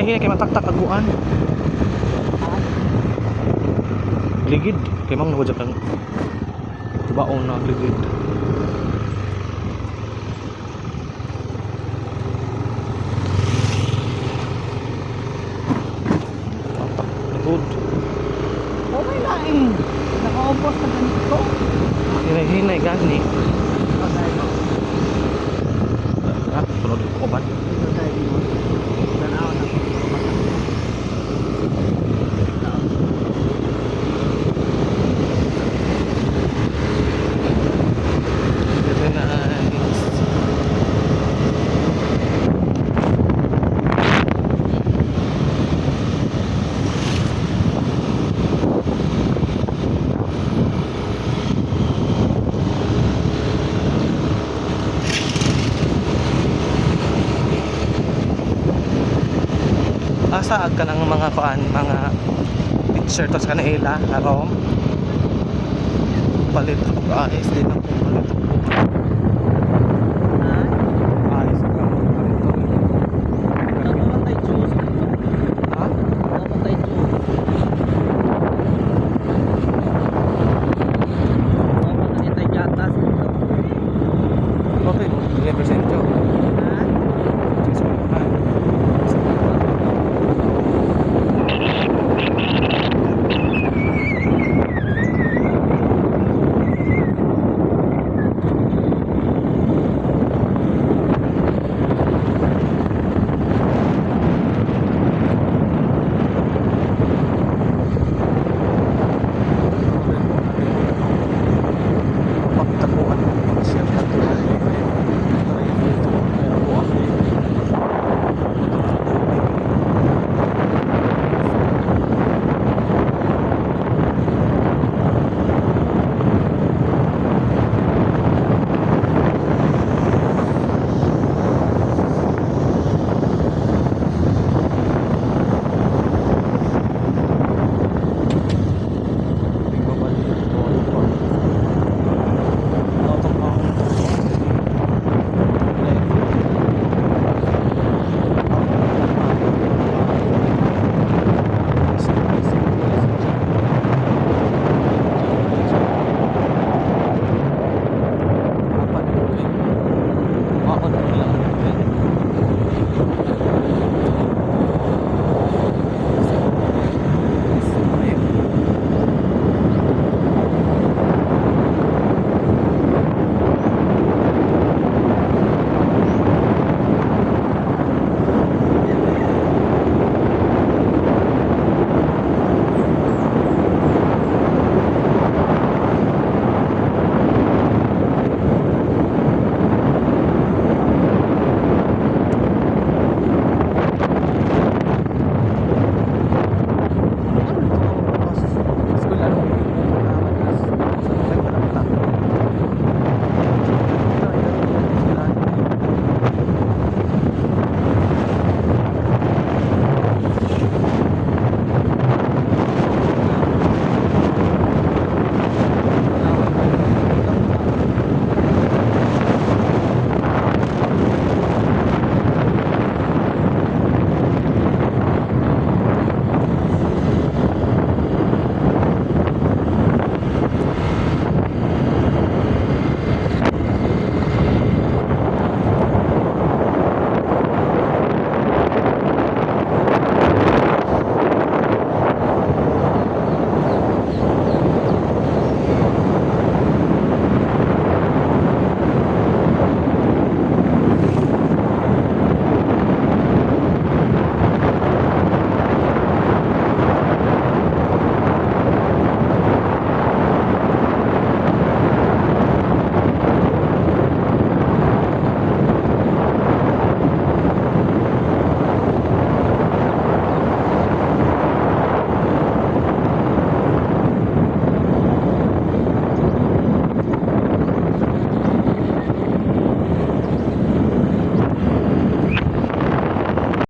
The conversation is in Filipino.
Hinahinay kay mataktak aguan. Ligid. Kay mang nawajak ang baon na ligid. Tatak. Likod. Okay lang eh. Nakaubos na ganito. Hinahinay gani. Pasay mo. Ah, sunod ko ba? Ito tayo mo. Tanaw na. Very nice. Saag ka ng mga kuan, mga picture to sa kanila aron palit ako guys, din ako palit ako.